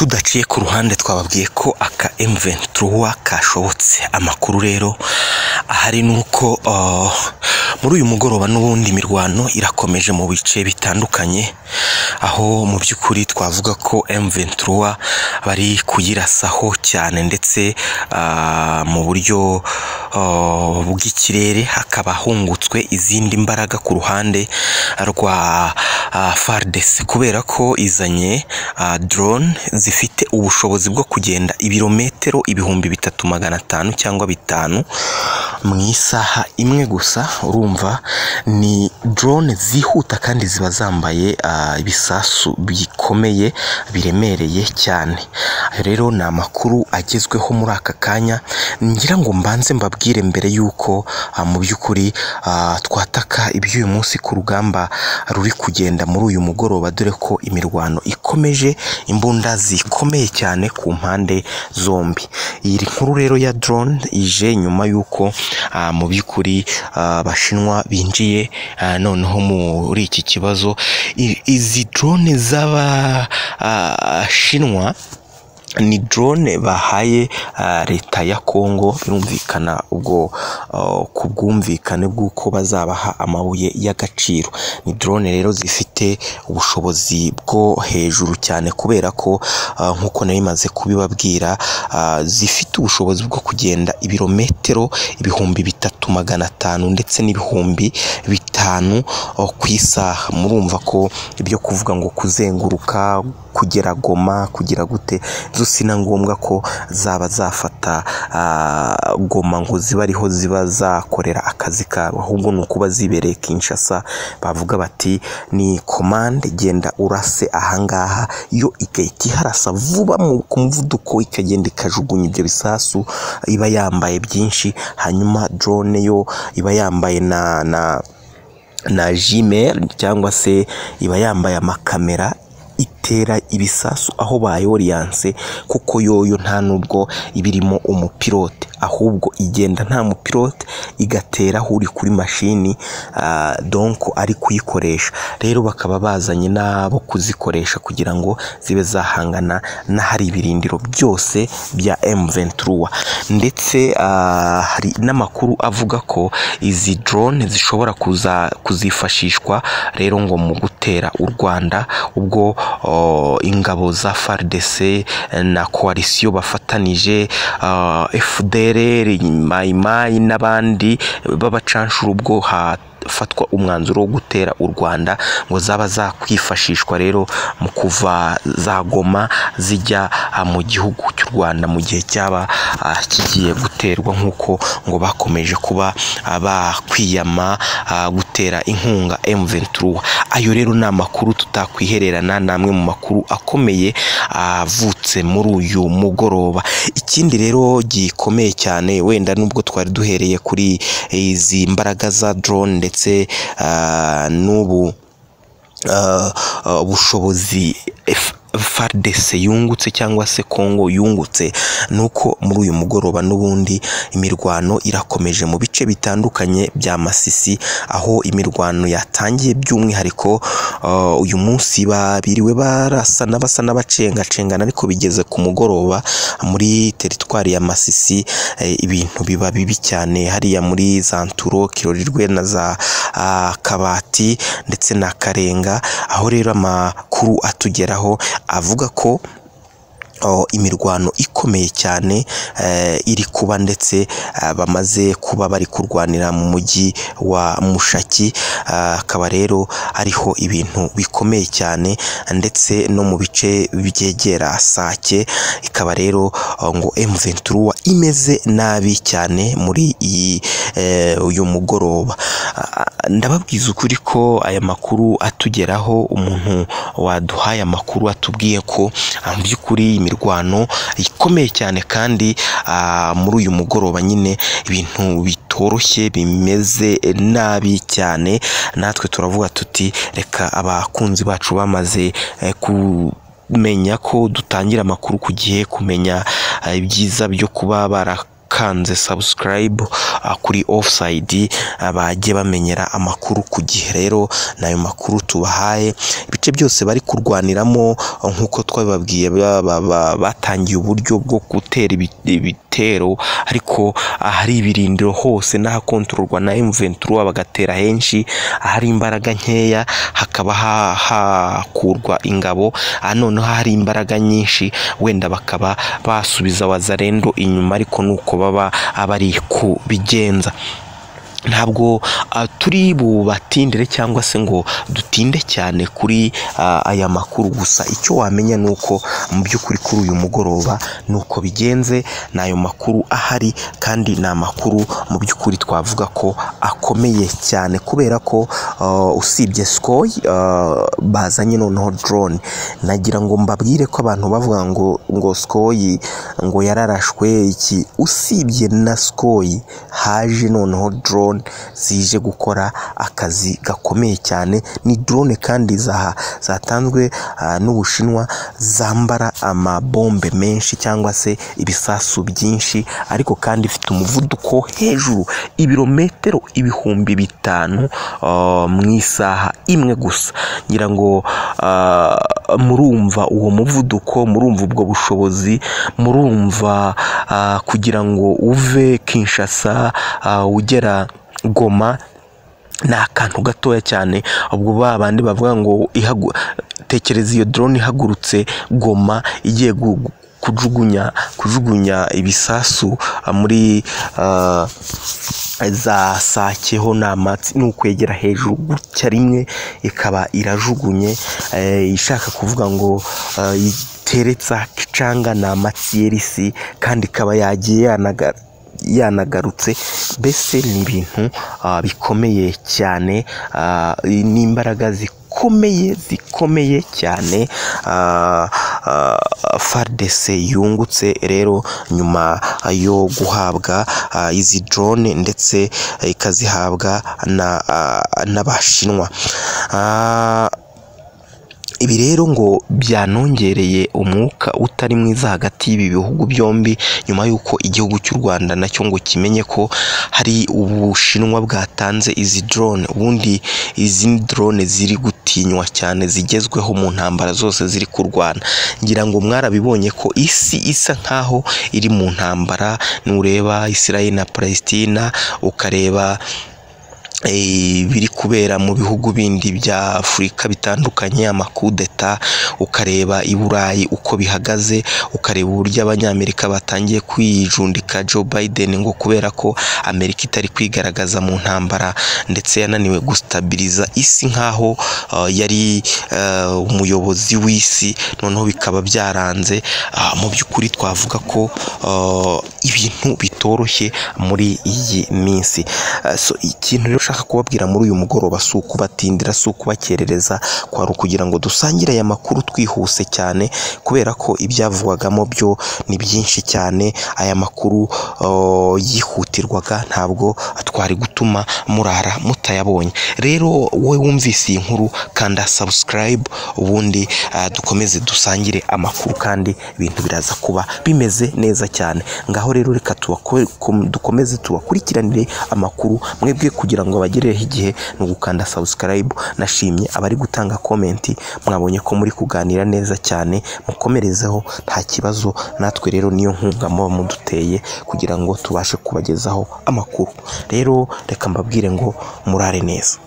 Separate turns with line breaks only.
tudaciye ku ruhande twababwiye ko aka M23 kashobotse. Amakuru rero ahari nuko muri uyu mugoroba n'ubundi mirwano irakomeje mu bice bitandukanye, aho mu by'ukuri twavuga ko M23 bari kuyirasaho cyane, ndetse mu buryo bw'ikirere hakaba hungutswe izindi mbaraga ku ruhande rwa FARDC, kubera ko izanye drone zifite ubushobozi bwo kugenda ibirometero 3500 cyangwa 5 mu isaha imwe gusa. Urumva ni drone zihuta kandi ziba zambaye ibisasu bikomeye biremereye cyane. Rero ni amakuru agezweho muri aka kanya, ngira ngo mbanze mbabwire mbere yuko mu by'ukuri twataka iby'uyu munsi ku rugamba ruri kugenda muri uyu mugoroba, dore ko imirwano ikomeje, imbunda zikomeye cyane ku mpande zombi. Iyi nkuru rero ya drone ije nyuma yuko mu by'ukuri abashinwa binjiye noneho muri iki kibazo. Izi drone z'abashinwa ni drone bahaye leta ya Kongo, birumvikana ubwo ku bwumvikane bw'uko bazabaha amabuye y'agaciro. Ni drone rero zifite ubushobozi bwo hejuru cyane, kubera ko nk'uko nabimaze kubibabwira, zifite ubushobozi bwo kugenda ibirometero 3500 ndetse n'ibihumbi 5 ku isaha. Murumva ko ibyo kuvuga ngo kuzenguruka kugera Goma kugira gute zose na ngombwa ko zaba zafata Goma ngo ziba ariho ziba zakorera akazi kabo, ahubwo nuko bazibereye Kinshasa bavuga bati ni commande genda urase ahangaha, yo igahita iharasa vuba mu muvuduko ikagenda ikajugunya ibyo bisasu iba yambaye byinshi. Hanyuma drone yo iba yambaye na jimel cyangwa se iba yambaye amakamera itera ibisasu aho bayoriyanse, kuko yoyo nta nubwo ibirimo umupilote, ahubwo igenda nta mupilote igatera uri kuri mashini donc ari kuyikoresha. Rero bakaba bazanye nabo kuzikoresha kugira ngo zibe zahangana na hari ibirindiro byose bya M23. Ndetse hari n'amakuru avuga ko izi drone zishobora kuzifashishwa rero ngo mu gutera u Rwanda, ubwo ingabo za FARDC na coalition bafatanije FDLR, Mai n'abandi babacanshura, ubwo fatwa umwanzuro wo gutera u Rwanda, ngo zaba zakwifashishwa rero mu kuva za Goma zijya mu gihugu cy'u Rwanda mu gihe cyaba kigiye guterwa, nk'uko ngo bakomeje kuba bakwiyama gutera inkunga M23. Ayo rero ni amakuru tutakwihererana, namwe mu makuru akomeye avutse muri uyu mugoroba. Ikindi rero gikomeye cyane, wenda nubwo twari duhereye kuri izi mbaraga za drone ndetse n'ubu bushobozi FARDC yungutse cyangwa se Kongo yungutse, nuko muri uyu mugoroba n'ubundi imirwano irakomeje mu bice bitandukanye bya Masisi, aho imirwano yatangiye by'umwihariko uyu munsi biriwe basa n'abacengacengana, ariko bigeze ku mugoroba muri teritwari ya Masisi ibintu biba bibi cyane, hariya muri za Nturo, Kirorirwe na za Kabati ndetse na Karenga, aho rero amakuru atugeraho avuga ko imirwano ikomeye cyane iri kuba, ndetse bamaze kuba bari kurwanira mu mujyi wa Mushaki. Akaba rero ariho ibintu bikomeye cyane, ndetse no mu bice byegera Sake. Ikaba rero ngo M23 imeze nabi cyane muri uyu mugoroba. Ndababwiza ukuri ko aya makuru atugeraho, umuntu waduhaye amakuru atubwiye ko mu by'ukuri imirwano ikomeye cyane, kandi muri uyu mugoroba nyine ibintu bitoroshye bimeze nabi cyane. Natwe turavuga tuti reka abakunzi bacu bamaze kumenya ko dutangira amakuru ku gihe, kumenya ibyiza byo kuba barakanze subscribe kuri Offside bagiye bamenyera amakuru ku gihe. Rero nayo makuru tubahaye, ibice byose bari kurwaniramo nkuko twababwiye batangiye uburyo bwo gutera ibitero, ariko ahari ibirindiro hose n'ahakontororwa na M23 bagatera henshi, ahari imbaraga nkeya hakaba hakurwa ingabo, noneho hari imbaraga nyinshi wenda bakaba basubiza wazarendo inyuma, ariko nuko baba abari kubigenza. Ntabwo turi bubatindire cyangwa se ngo dutinde cyane kuri aya makuru, gusa icyo wamenya nuko mu by'ukuri kuri uyu mugoroba nuko bigenze, nayo makuru ahari, kandi ni amakuru mu by'ukuri twavuga ko akomeye cyane, kubera ko usibye Sukhoi bazanye noneho drone. Nagira ngo mbabwire ko abantu bavuga ngo Sukhoi ngo yararashwe iki, usibye na Sukhoi haje noneho drone zije gukora akazi gakomeye cyane. Ni drone kandi zatanzwe n'Ubushinwa, zambara amabombe menshi cyangwa se ibisasu byinshi, ariko kandi ifite umuvuduko hejuru ibirometero 5,000 mu isaha imwe gusa. Ngira ngo murumva uwo muvuduko, murumva ubwo bushobozi, murumva kugira ngo uve Kinshasa ugera Goma ni akantu gatoya cyane. Ubwo babandi bavuga ngo tekereza iyo drone ihagurutse Goma igiye kujugunya ibisasu muri za Sakeho n'amatsi, n'ukwegera hejuru gutya rimwe ikaba irajugunye, ishaka kuvuga ngo iteretsa kicanga n'amatsi yerisi, kandi ikaba yagiye yanagarutse. Mbese ni ibintu bikomeye cyane, n'imbaraga zikomeye cyane FARDC yungutse rero nyuma yo guhabwa izi drone, ndetse ikazihabwa n'Abashinwa. Ibi rero ngo byanongereye umwuka utari mwiza hagati y'ibi bihugu byombi, nyuma y'uko igihugu cy'u Rwanda nacyo ngo kimenye ko hari Ubushinwa bwatanze izi drone. Ubundi izi drone ziri gutinywa cyane, zigezweho mu ntambara zose ziri kurwana. Ngira ngo mwarabibonye ko isi isa nkaho iri mu ntambara, nureba Israel na Palestina, ukareba biri kubera mu bihugu bindi bya Afurika bitandukanye, amakudeta, ukareba i Burayi uko bihagaze, ukareba uburyo Abanyamerika batangiye kwijundika Joe Biden ngo kubera ko Amerika itari kwigaragaza mu ntambara, ndetse yananiwe gustabiliza isi nkaho yari umuyobozi w'isi, noneho bikaba byaranze. Mu by'ukuri twavuga ko ibintu bitoroshye muri iyi minsi. So ikintu rero ushaka kubabwira muri uyu mugoroba si ukubatindira, si ukubakerereza, kwari ukugira ngo dusangire aya makuru twihuse cyane, kubera ko ibyavugwagamo byo ni byinshi cyane. Aya makuru yihutirwaga, ntabwo twari gutuma murara mutayabonye. Rero wowe wumvise iyi nkuru, kanda subscribe, ubundi dukomeze dusangire amakuru, kandi ibintu biraza kuba bimeze neza cyane. Ngaho rero reka dukomeze tubakurikiranire amakuru, mwebwe kugira ngo bagereho igihe no gukanda subscribe. Nashimye abari gutanga comment, mwabonye ko muri kuganira neza cyane, mukomerezeho nta kibazo. Natwe rero niyo nkunga muba muduteye kugira ngo tubashe kubagezaho amakuru. Rero reka mbabwire ngo murare neza.